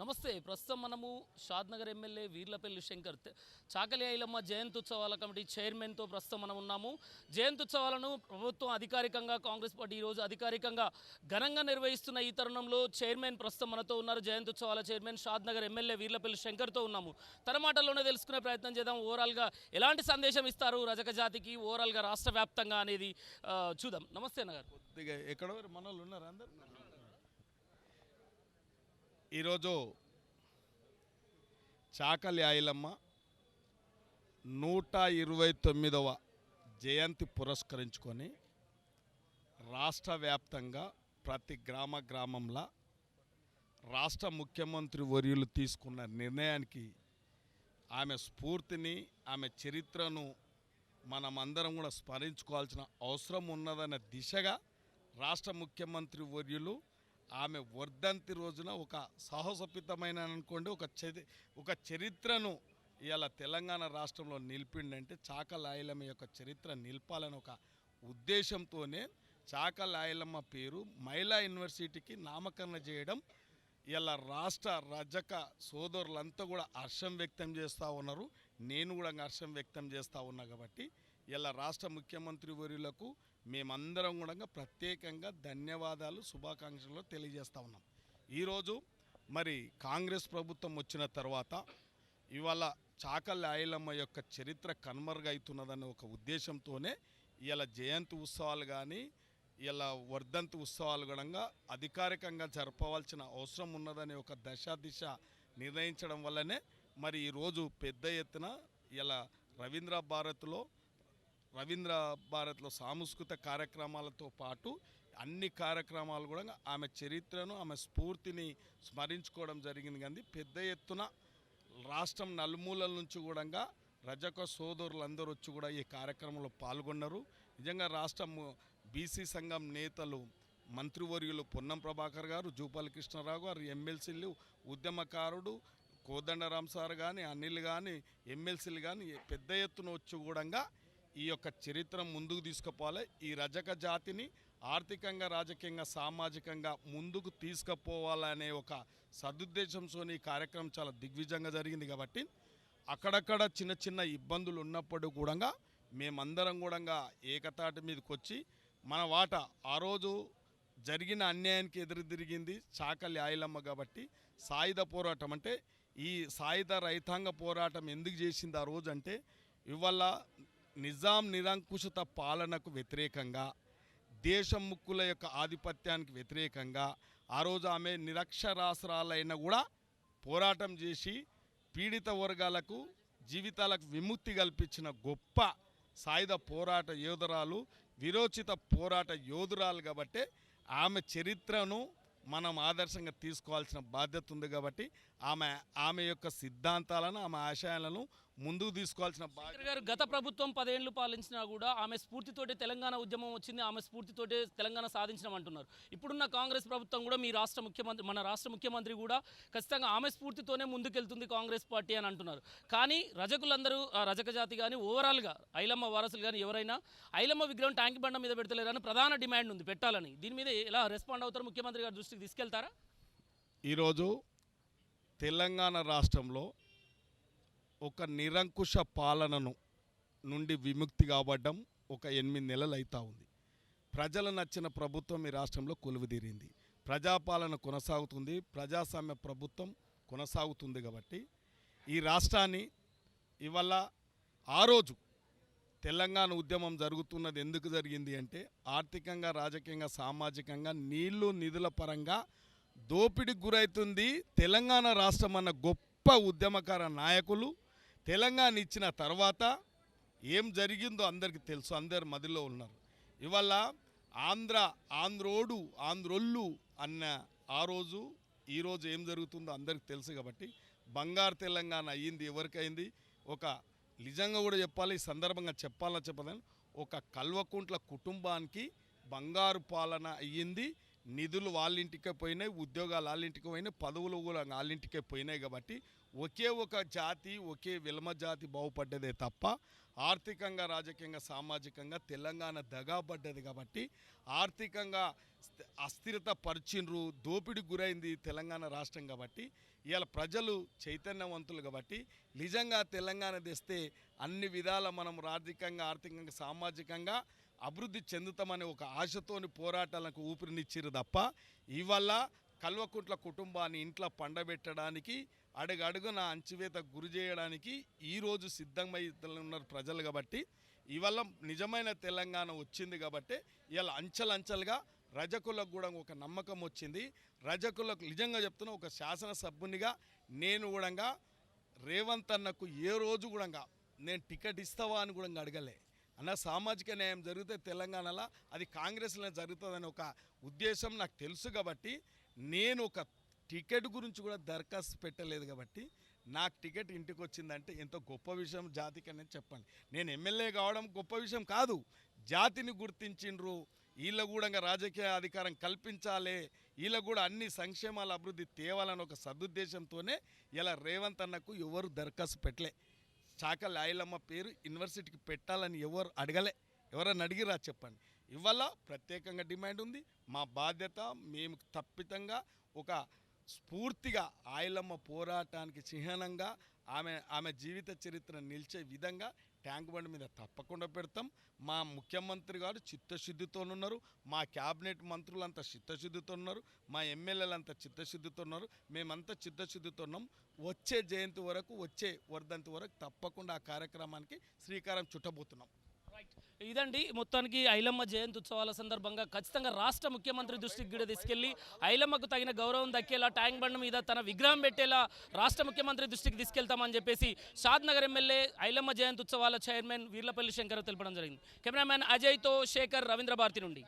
నమస్తే. ప్రస్తుతం మనము షాద్నగర్ ఎమ్మెల్యే వీర్లపల్లి శంకర్ చాకలి ఐలమ్మ జయంత్యుత్సవాల కమిటీ చైర్మన్తో ప్రస్తుతం మనం ఉన్నాము. జయంత్యుత్సవాలను ప్రభుత్వం అధికారికంగా కాంగ్రెస్ పార్టీ ఈరోజు అధికారికంగా ఘనంగా నిర్వహిస్తున్న ఈ తరుణంలో చైర్మన్ ప్రస్తుతం మనతో ఉన్నారు. జయంత్యుత్సవాల చైర్మన్ షాద్నగర్ ఎమ్మెల్యే వీర్లపల్లి శంకర్తో ఉన్నాము. తన మాటల్లోనే తెలుసుకునే ప్రయత్నం చేద్దాం. ఓవరాల్గా ఎలాంటి సందేశం ఇస్తారు రజక జాతికి, ఓవరాల్గా రాష్ట్ర వ్యాప్తంగా అనేది చూద్దాం. నమస్తే నగర్. కొద్దిగా ఎక్కడో మనోళ్ళు ఉన్నారు అందరు. ఈరోజు చాకలి ఐలమ్మ 129వ జయంతి పురస్కరించుకొని రాష్ట్ర వ్యాప్తంగా ప్రతి గ్రామంలో రాష్ట్ర ముఖ్యమంత్రి వర్యులు తీసుకున్న నిర్ణయానికి ఆమె స్ఫూర్తిని, ఆమె చరిత్రను మనమందరం కూడా స్మరించుకోవాల్సిన అవసరం ఉన్నదన్న దిశగా రాష్ట్ర ముఖ్యమంత్రి వర్యులు ఆమె వర్ధంతి రోజున ఒక సాహసోపేతమైన అనుకోండి ఒక చరిత్రను ఇవాళ తెలంగాణ రాష్ట్రంలో నిలిపిండంటే చాకలి ఐలమ్మ యొక్క చరిత్ర నిలపాలని ఒక ఉద్దేశంతోనే చాకలి ఐలమ్మ పేరు మహిళా యూనివర్సిటీకి నామకరణ చేయడం ఇలా రాష్ట్ర రజక సోదరులంతా కూడా హర్షం వ్యక్తం చేస్తూ ఉన్నారు. నేను కూడా హర్షం వ్యక్తం చేస్తూ ఉన్నా కాబట్టి ఇలా రాష్ట్ర ముఖ్యమంత్రి వర్యులకు మేమందరం కూడా ప్రత్యేకంగా ధన్యవాదాలు, శుభాకాంక్షలు తెలియజేస్తూ ఉన్నాం. ఈరోజు మరి కాంగ్రెస్ ప్రభుత్వం వచ్చిన తర్వాత ఇవాళ చాకలి ఐలమ్మ యొక్క చరిత్ర కనుమరుగవుతున్నదనే ఒక ఉద్దేశంతోనే ఇలా జయంతి ఉత్సవాలు కానీ ఇలా వర్ధంతి ఉత్సవాలు కూడా అధికారికంగా జరపవలసిన అవసరం ఉన్నదనే ఒక దిశ నిర్ణయించడం వల్లనే మరి ఈరోజు పెద్ద ఎత్తున ఇలా రవీంద్ర భారత్లో సాంస్కృతిక కార్యక్రమాలతో పాటు అన్ని కార్యక్రమాలు కూడా ఆమె చరిత్రను, ఆమె స్ఫూర్తిని స్మరించుకోవడం జరిగింది. కానీ పెద్ద ఎత్తున రాష్ట్రం నలుమూలల నుంచి కూడా రజక సోదరులందరూ వచ్చి కూడా ఈ కార్యక్రమంలో పాల్గొన్నారు. నిజంగా రాష్ట్రం బీసీ సంఘం నేతలు మంత్రివర్యులు పొన్నం ప్రభాకర్ గారు, జూపల్లి కృష్ణారావు గారు, ఎమ్మెల్సీలు, ఉద్యమకారుడు కోదండరాం సార్ కానీ, అనిల్ కానీ, ఎమ్మెల్సీలు కానీ పెద్ద ఎత్తున వచ్చి కూడా ఈ యొక్క చరిత్ర ముందుకు తీసుకుపోవాలి, ఈ రజక జాతిని ఆర్థికంగా, రాజకీయంగా, సామాజికంగా ముందుకు తీసుకుపోవాలనే ఒక సదుద్దేశంతో ఈ కార్యక్రమం చాలా దిగ్విజయంగా జరిగింది. కాబట్టి అక్కడక్కడ చిన్న చిన్న ఇబ్బందులు ఉన్నప్పుడు కూడా మేమందరం కూడా ఏకతాటి మీదకి వచ్చి మన వాటా ఆ రోజు జరిగిన అన్యాయానికి ఎదురు తిరిగింది చాకలి ఐలమ్మ. కాబట్టి సాయుధ పోరాటం అంటే ఈ సాయుధ రైతాంగ పోరాటం ఎందుకు చేసింది ఆ రోజు అంటే ఇవాళ నిజాం నిరంకుశత పాలనకు వ్యతిరేకంగా, దేశం ముక్కుల యొక్క ఆధిపత్యానికి వ్యతిరేకంగా ఆ రోజు ఆమె నిరక్షరాస్యురాలైన కూడా పోరాటం చేసి పీడిత వర్గాలకు జీవితాలకు విముక్తి కల్పించిన గొప్ప సాయుధ పోరాట యోధురాలు, విరోచిత పోరాట యోధురాలు. కాబట్టి ఆమె చరిత్రను మనం ఆదర్శంగా తీసుకోవాల్సిన బాధ్యత ఉంది. కాబట్టి ఆమె యొక్క సిద్ధాంతాలను, ఆమె ఆశయాలను ముందుకు తీసుకోవాల్సిన బాధ్యత. గారు గత ప్రభుత్వం 10 ఏళ్ళు పాలించినా కూడా ఆమె స్ఫూర్తితోటే తెలంగాణ ఉద్యమం వచ్చింది, ఆమె స్ఫూర్తితోటే తెలంగాణ సాధించమంటున్నారు. ఇప్పుడున్న కాంగ్రెస్ ప్రభుత్వం కూడా మన రాష్ట్ర ముఖ్యమంత్రి కూడా ఖచ్చితంగా ఆమె స్ఫూర్తితోనే ముందుకెళ్తుంది కాంగ్రెస్ పార్టీ అని అంటున్నారు. కానీ రజకులందరూ, రజక జాతి కానీ ఓవరాల్గా ఐలమ్మ వారసులు కానీ ఎవరైనా ఐలమ్మ విగ్రహం ట్యాంక్ బండ మీద పెడతలేరని ప్రధాన డిమాండ్ ఉంది పెట్టాలని. దీని మీద ఎలా రెస్పాండ్ అవుతారు? ముఖ్యమంత్రి గారి దృష్టికి తీసుకెళ్తారా? ఈరోజు తెలంగాణ రాష్ట్రంలో ఒక నిరంకుశ పాలనను నుండి విముక్తి కాబడ్డం ఒక 8 నెలలు అవుతా ఉంది. ప్రజలు నచ్చిన ప్రభుత్వం ఈ రాష్ట్రంలో కొలువుదీరింది, ప్రజాపాలన కొనసాగుతుంది, ప్రజాస్వామ్య ప్రభుత్వం కొనసాగుతుంది. కాబట్టి ఈ రాష్ట్రాన్ని ఇవాళ ఆ రోజు తెలంగాణ ఉద్యమం జరుగుతున్నది ఎందుకు జరిగింది అంటే ఆర్థికంగా, రాజకీయంగా, సామాజికంగా, నీళ్లు నిధుల పరంగా దోపిడీకి గురవుతుంది తెలంగాణ రాష్ట్రం అన్న గొప్ప ఉద్యమకార నాయకులు. తెలంగాణ ఇచ్చిన తర్వాత ఏం జరిగిందో అందరికీ తెలుసు, అందరు మదిలో ఉన్నారు. ఇవాళ ఆంధ్రోళ్ళు అన్న ఆ రోజు ఈరోజు ఏం జరుగుతుందో అందరికీ తెలుసు. కాబట్టి బంగారు తెలంగాణ అయ్యింది. ఎవరికైంది? ఒక నిజంగా కూడా చెప్పాలి, ఈ సందర్భంగా చెప్పాలని చెప్పదని ఒక కల్వకుంట్ల కుటుంబానికి బంగారు పాలన అయ్యింది. నిధులు వాళ్ళ ఇంటికే పోయినాయి, ఉద్యోగాలు వాళ్ళ ఇంటికి పోయినాయి, పదవులు కూడా వాళ్ళ ఇంటికే పోయినాయి. కాబట్టి ఒకే ఒక జాతి, ఒకే విలమ జాతి బాగుపడ్డదే తప్ప ఆర్థికంగా, రాజకీయంగా, సామాజికంగా తెలంగాణ దగాపడ్డది. కాబట్టి ఆర్థికంగా అస్థిరత పరిచిండ్రు, దోపిడికి గురైంది తెలంగాణ రాష్ట్రం. కాబట్టి ఇవాళ ప్రజలు చైతన్యవంతులు. కాబట్టి నిజంగా తెలంగాణ తెస్తే అన్ని విధాల మనం ఆర్థికంగా, సామాజికంగా అభివృద్ధి చెందుతామనే ఒక ఆశతోని పోరాటాలకు ఊపిరినిచ్చిరు తప్ప ఇవల్ల కల్వకుంట్ల కుటుంబాన్ని ఇంట్లో పండబెట్టడానికి, అడుగడుగున అంచివేత గురి చేయడానికి ఈరోజు సిద్ధమై ఉన్నారు ప్రజలు. కాబట్టి ఇవల్ల నిజమైన తెలంగాణ వచ్చింది. కాబట్టి ఇవాళ అంచెలంచెలుగా రజకులకు కూడా ఒక నమ్మకం వచ్చింది. రజకులకు నిజంగా చెప్తున్నా, ఒక శాసనసభ్యునిగా నేను కూడా రేవంత్ అన్నకు ఏ రోజు కూడా నేను టికెట్ ఇస్తావా అని కూడా అడగలే. అన్న సామాజిక న్యాయం జరిగితే తెలంగాణలో అది కాంగ్రెస్లో జరుగుతుందని ఒక ఉద్దేశం నాకు తెలుసు. కాబట్టి నేను ఒక టికెట్ గురించి కూడా దరఖాస్తు పెట్టలేదు. కాబట్టి నాకు టికెట్ ఇంటికి వచ్చిందంటే ఎంతో గొప్ప విషయం జాతికి అనేది చెప్పండి. నేను ఎమ్మెల్యే కావడం గొప్ప విషయం కాదు, జాతిని గుర్తించిండ్రు, వీళ్ళకు కూడా రాజకీయ అధికారం కల్పించాలి, వీళ్ళకు కూడా అన్ని సంక్షేమాల అభివృద్ధి తేవాలని ఒక సదుద్దేశంతోనే ఇలా రేవంత్ అన్నకు ఎవరు దరఖాస్తు పెట్టలే. చాకలి ఐలమ్మ పేరు యూనివర్సిటీకి పెట్టాలని ఎవరు అడగలే. ఎవరన్నా అడిగిరా చెప్పండి. ఇవాళ ప్రత్యేకంగా డిమాండ్ ఉంది. మా బాధ్యత, మేము తప్పితంగా ఒక స్ఫూర్తిగా ఐలమ్మ పోరాటానికి చిహ్నంగా ఆమె జీవిత చరిత్ర నిలిచే విధంగా ట్యాంక్ బండ్ మీద తప్పకుండా పెడతాం. మా ముఖ్యమంత్రి గారు చిత్తశుద్ధితో ఉన్నారు, మా క్యాబినెట్ మంత్రులంతా చిత్తశుద్ధితో ఉన్నారు, మా ఎమ్మెల్యేలంతా చిత్తశుద్ధితో ఉన్నారు, మేమంతా చిత్తశుద్ధితో ఉన్నాం. వచ్చే జయంతి వరకు, వచ్చే వర్ధంతి వరకు తప్పకుండా ఆ కార్యక్రమానికి శ్రీకారం చుట్టబోతున్నాం. ఇదండి మొత్తానికి ఐలమ్మ జయంతి ఉత్సవాల సందర్భంగా ఖచ్చితంగా రాష్ట్ర ముఖ్యమంత్రి దృష్టికి కూడా తీసుకెళ్లి ఐలమ్మకు తగిన గౌరవం దక్కేలా ట్యాంక్ బండ్ మీద తన విగ్రహం పెట్టేలా రాష్ట్ర ముఖ్యమంత్రి దృష్టికి తీసుకెళ్తామని చెప్పేసి షాద్ నగర్ ఎమ్మెల్యే ఐలమ్మ జయంతి ఉత్సవాల చైర్మన్ వీర్లపల్లి శంకర్ తెలపడం జరిగింది. కెమెరామ్యాన్ అజయ్తో శేఖర్, రవీంద్ర భారతి నుండి.